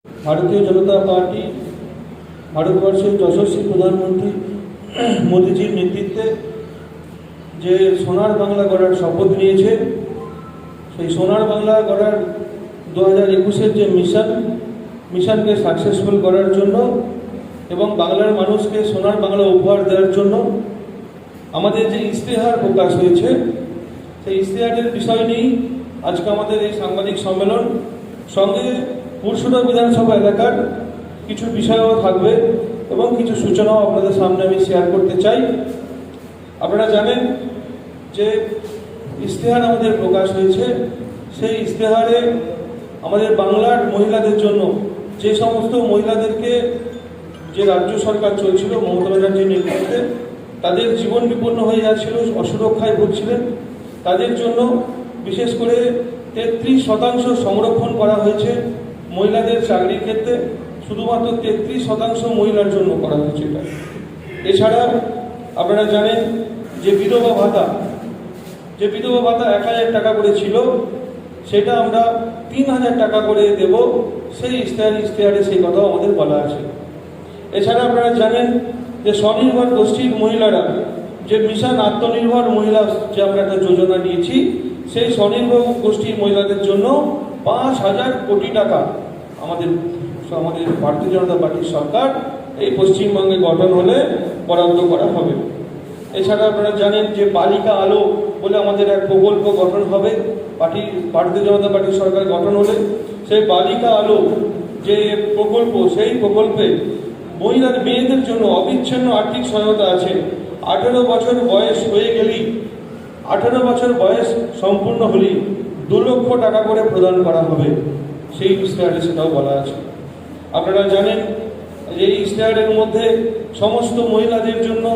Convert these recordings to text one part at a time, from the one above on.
ভারতীয় জনতা পার্টি ভারতবর্ষের যশস্বী প্রধানমন্ত্রী মোদীজির নেতৃত্বে যে সোনার বাংলা গড়ার শপথ নিয়েছে, সেই সোনার বাংলা গড়ার 2021-এর যে মিশনকে সাকসেসফুল করার জন্য এবং বাংলার মানুষকে সোনার বাংলা উপহার দেওয়ার জন্য আমাদের যে ইশতেহার প্রকাশ হয়েছে, সেই ইশতেহারের বিষয় নিয়েই আজকে আমাদের এই সাংবাদিক সম্মেলন। সঙ্গে পুরসুরা বিধানসভা এলাকার কিছু বিষয়ও থাকবে এবং কিছু সূচনাও আপনাদের সামনে আমি শেয়ার করতে চাই। আপনারা জানেন যে ইশতেহার আমাদের প্রকাশ হয়েছে, সেই ইশতেহারে আমাদের বাংলার মহিলাদের জন্য যে সমস্ত মহিলাদেরকে যে রাজ্য সরকার চলছিল মমতা ব্যানার্জির নেতৃত্বে, তাদের জীবন বিপন্ন হয়ে যাচ্ছিল, অসুরক্ষায় ভুগছিলেন, তাদের জন্য বিশেষ করে 33% সংরক্ষণ করা হয়েছে মহিলাদের চাকরির ক্ষেত্রে। শুধুমাত্র 33% মহিলার জন্য করা হয়েছে এটা। এছাড়া আপনারা জানেন যে বিধবা ভাতা 1000 টাকা করে ছিল, সেটা আমরা 3000 টাকা করে দেব, সেই ইশতেহারে সেই কথাও আমাদের বলা আছে। এছাড়া আপনারা জানেন যে স্বনির্ভর গোষ্ঠীর মহিলারা যে মিশন আত্মনির্ভর মহিলা যে আমরা একটা যোজনা নিয়েছি, সেই স্বনির্ভর গোষ্ঠীর মহিলাদের জন্য 5000 কোটি টাকা আমাদের ভারতীয় জনতা পার্টির সরকার এই পশ্চিমবঙ্গে গঠন হলে বরাদ্দ করা হবে। এছাড়া আপনারা জানেন যে বালিকা আলো বলে আমাদের এক প্রকল্প গঠন হবে ভারতীয় জনতা পার্টির সরকার গঠন হলে। সেই বালিকা আলো যে প্রকল্প, সেই প্রকল্পে মেয়েদের জন্য অবিচ্ছিন্ন আর্থিক সহায়তা আছে। 18 বছর বয়স হয়ে গেলেই, 18 বছর বয়স সম্পূর্ণ হলেই 2 লক্ষ টাকা করে প্রদান করা হবে, সেই ইশতেহারে সেটাও বলা আছে। আপনারা জানেন যে এই ইশতেহারের মধ্যে সমস্ত মহিলাদের জন্য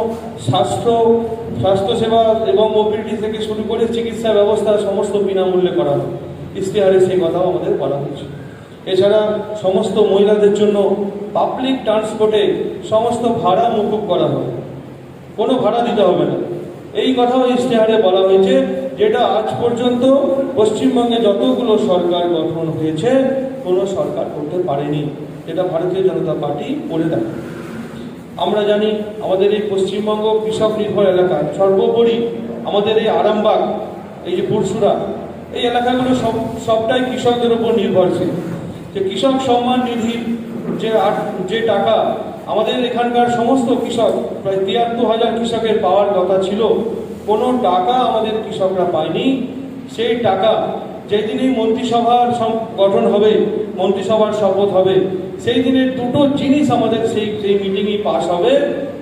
স্বাস্থ্যসেবা এবং মোবিলিটি থেকে শুরু করে চিকিৎসা ব্যবস্থা সমস্ত বিনামূল্যে করা হবে, ইশতেহারে সেই কথাও আমাদের বলা হয়েছে। এছাড়া সমস্ত মহিলাদের জন্য পাবলিক ট্রান্সপোর্টে সমস্ত ভাড়া মুকুব করা হবে, কোনো ভাড়া দিতে হবে না, এই কথাও ইশতেহারে বলা হয়েছে, যেটা আজ পর্যন্ত পশ্চিমবঙ্গে যতগুলো সরকার গঠন হয়েছে কোনো সরকার করতে পারেনি, যেটা ভারতীয় জনতা পার্টি করে দেয়। আমরা জানি আমাদের এই পশ্চিমবঙ্গ কৃষক নির্ভর এলাকা, সর্বোপরি আমাদের এই আরামবাগ, এই যে পুরসুরা, এই এলাকাগুলো সবটাই কৃষকদের উপর নির্ভরশীল। যে কৃষক সম্মান নিধির যে টাকা আমাদের এখানকার সমস্ত কৃষক, প্রায় 73,000 কৃষকের পাওয়ার কথা ছিল, কোনো টাকা আমাদের কৃষকরা পায়নি। সেই টাকা যেই দিনই মন্ত্রিসভার গঠন হবে, মন্ত্রিসভার শপথ হবে, সেই দিনের দুটো জিনিস আমাদের সেই মিটিংই পাস হবে।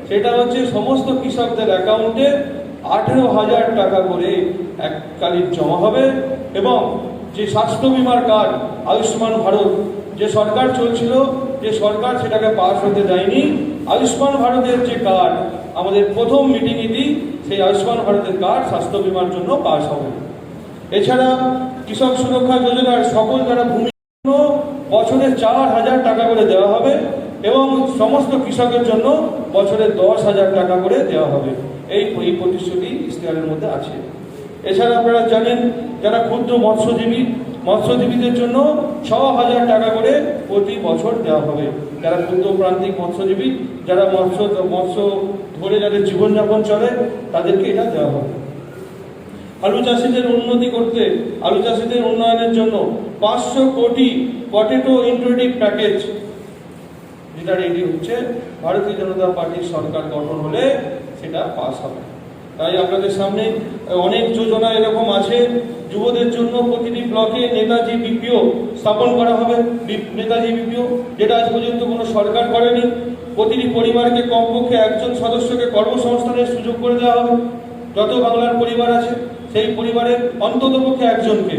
সেটা হচ্ছে সমস্ত কৃষকদের অ্যাকাউন্টে 18,000 টাকা করে এককালীন জমা হবে, এবং যে স্বাস্থ্য বিমার কার্ড আয়ুষ্মান ভারত যে সরকার চলছিল, যে সরকার সেটাকে পাস হতে দেয়নি, আয়ুষ্মান ভারতের যে কার্ড আমাদের প্রথম মিটিংয়েতেই সেই আয়ুষ্মান ভারতের কার্ড স্বাস্থ্য বিমার জন্য পাস হবে। এছাড়া কৃষক সুরক্ষা যোজনার সকল যারা ভূমি বছরে 4000 টাকা করে দেওয়া হবে, এবং সমস্ত কৃষকের জন্য বছরে 10,000 টাকা করে দেওয়া হবে, এই প্রতিশ্রুতি ইশতেহারের মধ্যে আছে। এছাড়া আপনারা জানেন যারা ক্ষুদ্র মৎস্যজীবীদের জন্য 6,000 টাকা করে প্রতি বছর দেওয়া হবে। যারা ক্ষুদ্র প্রান্তিক মৎস্যজীবী, যারা মৎস্য ধরে যাদের জীবনযাপন চলে, তাদেরকে এটা দেওয়া হবে। আলু চাষিদের উন্নতি করতে, আলু চাষিদের উন্নয়নের জন্য 500 কোটি পটেটো ইন্ট্রোডিভ প্যাকেজ, যেটা রেডি হচ্ছে, ভারতীয় জনতা পার্টির সরকার গঠন হলে সেটা পাস হবে। তাই আপনাদের সামনে অনেক যোজনা এরকম আছে। যুবদের জন্য প্রতিটি ব্লকে নেতাজি বিপিও স্থাপন করা হবে, নেতাজি বিপিও, যেটা আজ পর্যন্ত কোনো সরকার করেনি। প্রতিটি পরিবারকে কমপক্ষে একজন সদস্যকে কর্মসংস্থানের সুযোগ করে দেওয়া হবে। যত বাংলার পরিবার আছে সেই পরিবারের অন্ততপক্ষে একজনকে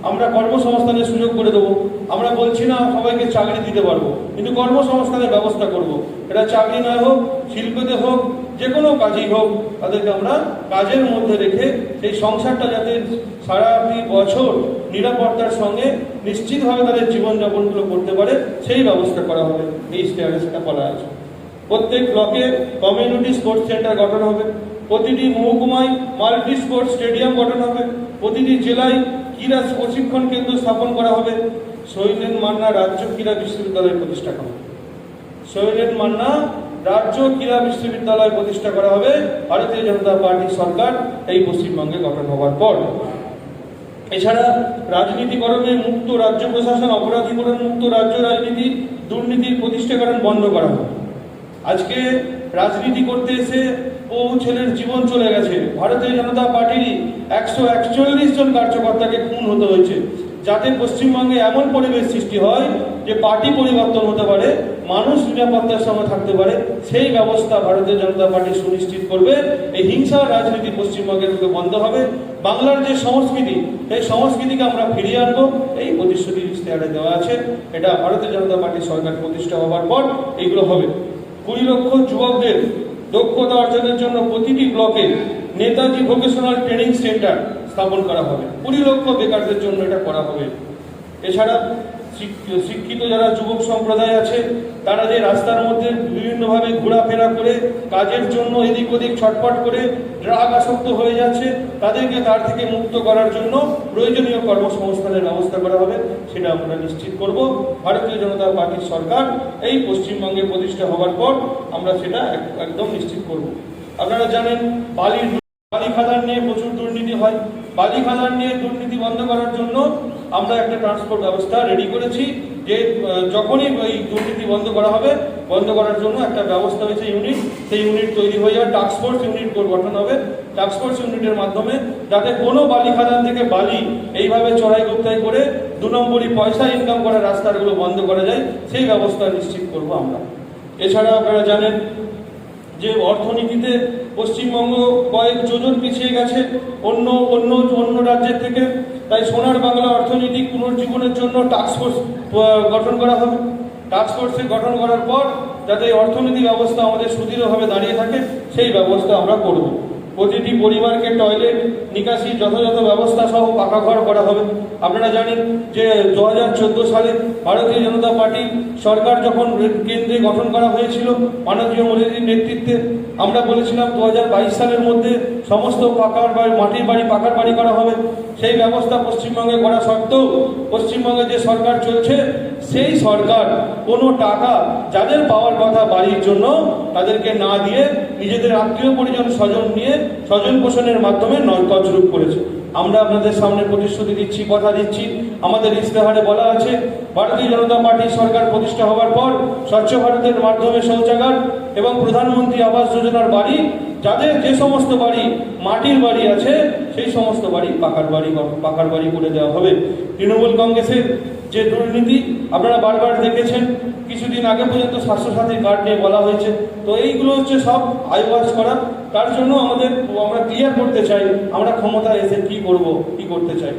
আমরা কর্মসংস্থানের সুযোগ করে দেবো। আমরা বলছি না সবাইকে চাকরি দিতে পারবো, কিন্তু কর্মসংস্থানের ব্যবস্থা করব। এটা চাকরি নয় হোক, শিল্পতে হোক, যে কোনো কাজই হোক, তাদেরকে আমরা কাজের মধ্যে রেখে সেই সংসারটা যাতে সারাটি বছর নিরাপত্তার সঙ্গে নিশ্চিতভাবে তাদের জীবনযাপনগুলো করতে পারে, সেই ব্যবস্থা করা হবে। এই ইশতেহারে সেটা বলা আছে। প্রত্যেক ব্লকে কমিউনিটি স্পোর্টস সেন্টার গঠন হবে, প্রতিটি মহকুমায় মাল্টি স্পোর্টস স্টেডিয়াম গঠন হবে, প্রতিটি জেলায় ক্রীড়া প্রশিক্ষণ কেন্দ্র স্থাপন করা হবে, শৈলেন মান্না রাজ্য ক্রীড়া বিশ্ববিদ্যালয় প্রতিষ্ঠা করা হবে। শৈলেন মান্না রাজ্য ক্রীড়া বিশ্ববিদ্যালয় প্রতিষ্ঠা করা হবে ভারতীয় জনতা পার্টি সরকার এই পশ্চিমবঙ্গে গঠন হওয়ার পর। এছাড়া রাজনীতিকরণে মুক্ত রাজ্য প্রশাসন, অপরাধীকরণ মুক্ত রাজ্য রাজনীতি, দুর্নীতির প্রতিষ্ঠাকরণ বন্ধ করা হবে। আজকে রাজনীতি করতে এসে বহু ছেলের জীবন চলে গেছে। ভারতীয় জনতা পার্টিরই 141 জন কার্যকর্তাকে খুন হতে হয়েছে, যাতে পশ্চিমবঙ্গে এমন পরিবেশ সৃষ্টি হয় যে পার্টি পরিবর্তন হতে পারে, মানুষ নিরাপত্তার সঙ্গে থাকতে পারে, সেই ব্যবস্থা ভারতীয় জনতা পার্টি সুনিশ্চিত করবে। এই হিংসার রাজনীতি পশ্চিমবঙ্গের বুকে বন্ধ হবে। বাংলার যে সংস্কৃতি, এই সংস্কৃতিকে আমরা ফিরিয়ে আনবো, এই প্রতিশ্রুতি ইশতেহারে দেওয়া আছে। এটা ভারতীয় জনতা পার্টির সরকার প্রতিষ্ঠা হওয়ার পর এইগুলো হবে। 20 লক্ষ যুবকদের দক্ষতা অর্জনের জন্য প্রতিটি ব্লকে নেতাজি ভোকেশনাল ট্রেনিং সেন্টার স্থাপন করা হবে। 20 লক্ষ বেকারদের জন্য এটা করা হবে। এছাড়া শিক্ষিত যারা যুবক সম্প্রদায় আছে, তারা যে রাস্তার মধ্যে বিভিন্নভাবে ঘোরাফেরা করে কাজের জন্য এদিক ওদিক ছটফট করে ড্রাগ আসক্ত হয়ে যাচ্ছে, তাদেরকে তার থেকে মুক্ত করার জন্য প্রয়োজনীয় কর্মসংস্থানের ব্যবস্থা করা হবে। সেটা আমরা নিশ্চিত করব। ভারতীয় জনতা পার্টির সরকার এই পশ্চিমবঙ্গে প্রতিষ্ঠা হওয়ার পর আমরা সেটা একদম নিশ্চিত করব। আপনারা জানেন বালি খাদান নিয়ে প্রচুর দুর্নীতি হয়। বালি খাদান নিয়ে দুর্নীতি বন্ধ করার জন্য আমরা একটা ট্রান্সপোর্ট ব্যবস্থা রেডি করেছি, যে যখনই এই দুর্নীতি বন্ধ করা হবে, বন্ধ করার জন্য একটা ব্যবস্থা হয়েছে ইউনিট, সেই ইউনিট তৈরি হয়ে যাবে, টাস্কফোর্স ইউনিট গঠন হবে। টাস্কফোর্স ইউনিটের মাধ্যমে যাতে কোনো বালি খাদান থেকে বালি এইভাবে চড়াই গুপ্তাই করে 2 নম্বরই পয়সা ইনকাম করার রাস্তাগুলো বন্ধ করা যায়, সেই ব্যবস্থা নিশ্চিত করব আমরা। এছাড়া আপনারা জানেন যে অর্থনীতিতে পশ্চিমবঙ্গ কয়েক যোজন পিছিয়ে গেছে অন্য রাজ্যের থেকে। তাই সোনার বাংলা অর্থনৈতিক পুনর্জীবনের জন্য টাস্কফোর্স গঠন করা হবে। টাস্কফোর্সে গঠন করার পর যাতে অর্থনীতি ব্যবস্থা আমাদের সুদৃঢ়ভাবে দাঁড়িয়ে থাকে, সেই ব্যবস্থা আমরা করব। প্রতিটি পরিবারকে টয়লেট, নিকাশি যথাযথ ব্যবস্থা সহ পাকা ঘর করা হবে। আপনারা জানেন যে 2014 সালে ভারতীয় জনতা পার্টির সরকার যখন কেন্দ্রে গঠন করা হয়েছিল মাননীয় মোদীর নেতৃত্বে, আমরা বলেছিলাম 2022 সালের মধ্যে সমস্ত পাকার বাড়ি, মাটির বাড়ি, পাকার বাড়ি করা হবে। সেই ব্যবস্থা পশ্চিমবঙ্গে করা সত্ত্বেও পশ্চিমবঙ্গে যে সরকার চলছে, সেই সরকার কোনো টাকা যাদের পাওয়ার কথা বাড়ির জন্য তাদেরকে না দিয়ে নিজেদের আত্মীয় পরিজন স্বজন নিয়ে স্বজন পোষণের মাধ্যমে তছরূপ করেছে। আমরা আপনাদের সামনে প্রতিশ্রুতি দিচ্ছি, কথা দিচ্ছি, আমাদের ইশতেহারে বলা আছে ভারতীয় জনতা পার্টির সরকার প্রতিষ্ঠা হওয়ার পর স্বচ্ছ ভারতের মাধ্যমে শৌচাগার এবং প্রধানমন্ত্রী আবাস যোজনার বাড়ি, যাদের যে সমস্ত বাড়ি মাটির বাড়ি আছে সেই সমস্ত বাড়ি পাকার বাড়ি করে দেওয়া হবে। তৃণমূল কংগ্রেসের যে দুর্নীতি আপনারা বারবার দেখেছেন, কিছুদিন আগে পর্যন্ত স্বাস্থ্যসাথী কার্ড নিয়ে বলা হয়েছে, তো এইগুলো হচ্ছে সব আইওয়াশ করা। তার জন্য আমরা ক্লিয়ার করতে চাই আমরা ক্ষমতায় এসে কি করতে চাই।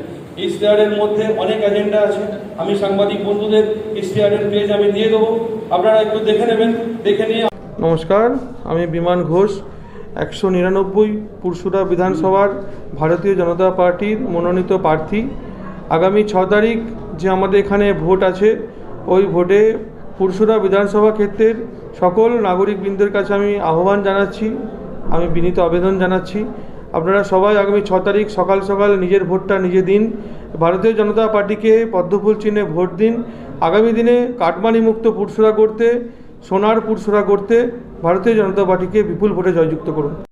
ইশতেহারের মধ্যে অনেক এজেন্ডা আছে, আমি সাংবাদিক বন্ধুদের ইশতেহারের পেজ আমি দিয়ে দেবো, আপনারা একটু দেখে নেবেন, দেখে নিয়ে। নমস্কার, আমি বিমান ঘোষ, 199 পুরসুরা বিধানসভার ভারতীয় জনতা পার্টির মনোনীত প্রার্থী। আগামী 6 তারিখ যে আমাদের এখানে ভোট আছে, ওই ভোটে পুরসুরা বিধানসভা ক্ষেত্রের সকল নাগরিকবৃন্দের কাছে আমি আহ্বান জানাচ্ছি, আমি বিনীত আবেদন জানাচ্ছি, আপনারা সবাই আগামী 6 তারিখ সকাল সকাল নিজের ভোটটা নিজে দিন। ভারতীয় জনতা পার্টিকে পদ্মফুল চিহ্নে ভোট দিন। আগামী দিনে কাটমানি মুক্ত পুরসুরা করতে, সোনার পুরসুরা করতে ভারতীয় জনতা পার্টিকে বিপুল ভোটে জয়যুক্ত করুন।